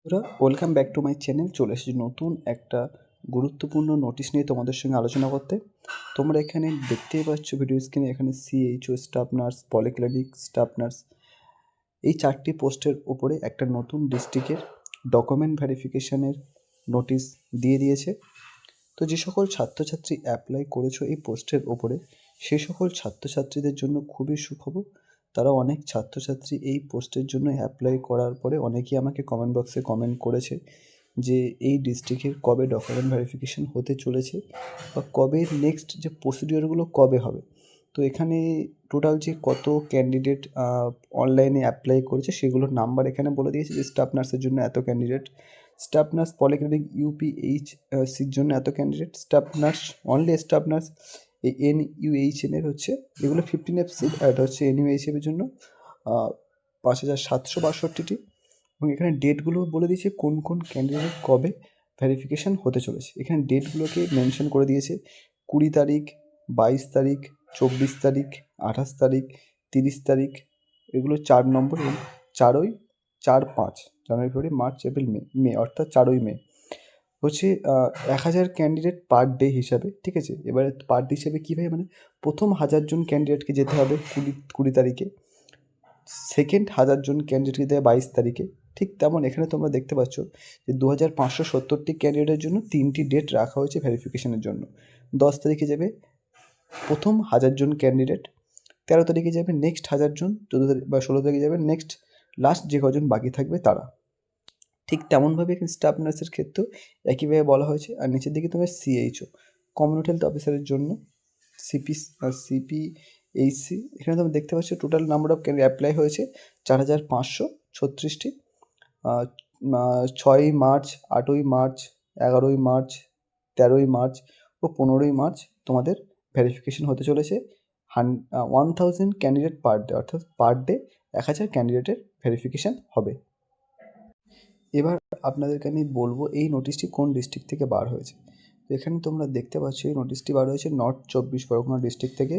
বন্ধুরা, welcome back to my channel. চলে এসেছি নতুন একটা গুরুত্বপূর্ণ নোটিশ নিয়ে তোমাদের সঙ্গে আলোচনা করতে। তোমরা এখানে দেখতেই পাচ্ছ ভিডিও স্ক্রিনে, এখানে CHO staff nurse, polyclinic staff nurse, এই 4টি পোস্টের উপরে একটা নতুন ডিস্ট্রিক্টের ডকুমেন্ট ভেরিফিকেশনের নোটিশ দিয়ে দিয়েছে। তো যে সকল ছাত্রছাত্রী অ্যাপ্লাই করেছো এই পোস্টের ওপরে, সেই সকল ছাত্রছাত্রীদের জন্য খুবই সুখবর। তারা অনেক ছাত্রছাত্রী এই পোস্টের জন্য অ্যাপ্লাই করার পরে অনেকেই আমাকে কমেন্ট বক্সে কমেন্ট করেছে যে এই ডিস্ট্রিক্টের কবে ডকুমেন্ট ভেরিফিকেশন হতে চলেছে বা কবে নেক্সট যে প্রসিডিওরগুলো কবে হবে। তো এখানে টোটাল যে কত ক্যান্ডিডেট অনলাইনে অ্যাপ্লাই করেছে সেগুলোর নাম্বার এখানে বলে দিয়েছে, যে স্টাফ নার্সের জন্য এত ক্যান্ডিডেট, স্টাফ নার্স পলিক্লিনিক ইউপিএইচ সির জন্য এত candidate, staff nurse only staff nurse এই NUHM এর হচ্ছে এগুলো 15F সিট, আর এটা হচ্ছে NUHM এর জন্য 5762টি। এবং এখানে ডেটগুলো বলে দিয়েছে কোন কোন ক্যান্ডিডেট কবে ভেরিফিকেশান হতে চলেছে। এখানে ডেটগুলোকে মেনশন করে দিয়েছে 20 তারিখ, 22 তারিখ, 24 তারিখ, 28 তারিখ, 30 তারিখ, এগুলো 4 নম্বর, এবং 4 জানুয়ারি, ফেব্রুয়ারি, মার্চ, এপ্রিল, মে অর্থাৎ 4 মে হচ্ছে 1000 ক্যান্ডিডেট পার ডে হিসাবে। ঠিক আছে, এবারে পার ডে হিসাবে কীভাবে, মানে প্রথম 1000 জন ক্যান্ডিডেটকে যেতে হবে 20 তারিখে, সেকেন্ড 1000 জন ক্যান্ডিডেটকে যেতে হবে 22 তারিখে। ঠিক তেমন এখানে তোমরা দেখতে পাচ্ছ যে 2570টি ক্যান্ডিডেটের জন্য 3টি ডেট রাখা হয়েছে ভেরিফিকেশনের জন্য। 10 তারিখে যাবে প্রথম 1000 জন ক্যান্ডিডেট, 13 তারিখে যাবে নেক্সট 1000 জন, 14 তারিখ বা 16 তারিখে যাবে নেক্সট লাস্ট যে কজন বাকি থাকবে তারা। ঠিক তেমনভাবে এখানে স্টাফ নার্সের ক্ষেত্রেও একইভাবে বলা হয়েছে। আর নিচের দিকে তোমার CHO কমিউনিটি হেলথ অফিসারের জন্য CPHC, এখানে তোমরা দেখতে পাচ্ছ টোটাল নাম্বার অফ অ্যাপ্লাই হয়েছে 4536টি। 6ই মার্চ, 8ই মার্চ, 11ই মার্চ, 13ই মার্চ ও 15ই মার্চ তোমাদের ভেরিফিকেশন হতে চলেছে 1000 ক্যান্ডিডেট পার ডে, অর্থাৎ পার ডে 1000 ক্যান্ডিডেটের ভেরিফিকেশান হবে। এবার আপনাদেরকে আমি বলবো এই নোটিশটি কোন ডিস্ট্রিক্ট থেকে বার হয়েছে। তো এখানে তোমরা দেখতে পাচ্ছ এই নোটিশটি বার হয়েছে নর্থ 24 পরগনা ডিস্ট্রিক্ট থেকে।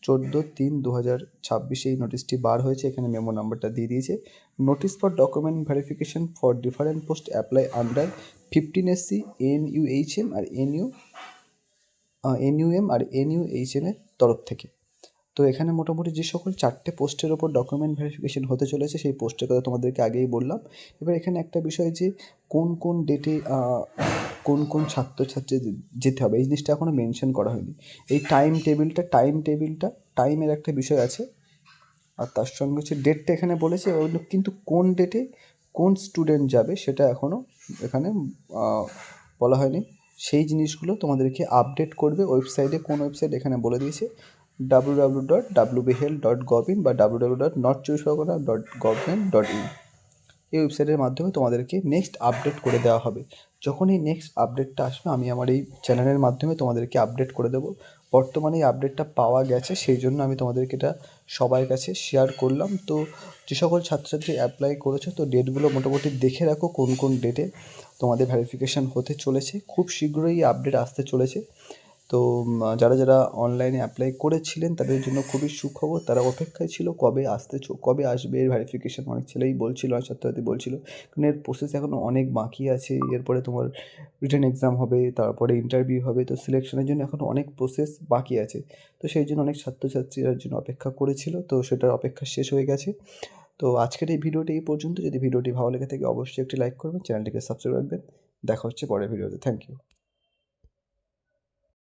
14/3/2026 এই নোটিশটি বার হয়েছে। এখানে মেমো নাম্বারটা দিয়ে দিয়েছে। Notice for document verification for different post apply under 15SC NUHM আর NUM আর NUHM এর তরফ থেকে। তো এখানে মোটামুটি যে সকল 4টে পোস্টের ওপর ডকুমেন্ট ভেরিফিকেশন হতে চলেছে সেই পোস্টের কথা তোমাদেরকে আগেই বললাম। এবার এখানে একটা বিষয় যে কোন কোন ডেটে কোন কোন ছাত্রছাত্রী যেতে হবে এই জিনিসটা এখনও মেনশন করা হয়নি। এই টাইমের একটা বিষয় আছে, আর তার সঙ্গে হচ্ছে ডেটটা এখানে বলেছে, কিন্তু কোন ডেটে কোন স্টুডেন্ট যাবে সেটা এখনও এখানে বলা হয়নি। সেই জিনিসগুলো তোমাদেরকে আপডেট করবে ওয়েবসাইটে। কোন ওয়েবসাইট এখানে বলে দিয়েছে www.wbhealth.gov.in বা www.north24pagona.government.in। এই ওয়েবসাইটের মাধ্যমে তোমাদেরকে নেক্সট আপডেট করে দেওয়া হবে। যখন এই নেক্সট আপডেটটা আসবে আমি আমার এই চ্যানেলের মাধ্যমে তোমাদেরকে আপডেট করে দেবো। বর্তমানে এই আপডেটটা পাওয়া গেছে, সেই জন্য আমি তোমাদেরকে এটা সবার কাছে শেয়ার করলাম। তো যে সকল ছাত্রছাত্রী অ্যাপ্লাই করেছো, তো ডেটগুলো মোটামুটি দেখে রাখো কোন কোন ডেটে তোমাদের ভেরিফিকেশান হতে চলেছে। খুব শীঘ্রই আপডেট আসতে চলেছে। তো যারা যারা অনলাইনে অ্যাপ্লাই করেছিলেন তাদের জন্য খুবই সুখবর। তারা অপেক্ষায় ছিল কবে আসবে এর ভেরিফিকেশান। অনেক ছেলেই বলছিল, অনেক ছাত্রছাত্রী বলছিল, কারণ এর প্রসেস এখনও অনেক বাকি আছে। এরপরে তোমার রিটেন এক্সাম হবে, তারপরে ইন্টারভিউ হবে। তো সিলেকশনের জন্য এখনও অনেক প্রসেস বাকি আছে। তো সেই জন্য অনেক ছাত্রছাত্রীরা জন্য অপেক্ষা করেছিল। তো সেটার অপেক্ষা শেষ হয়ে গেছে। তো আজকের এই ভিডিওটি এই পর্যন্ত। যদি ভিডিওটি ভালো লেগে থাকে অবশ্যই একটি লাইক করবেন, চ্যানেলটিকে সাবস্ক্রাইব রাখবেন। দেখা হচ্ছে পরের ভিডিওতে। Thank you.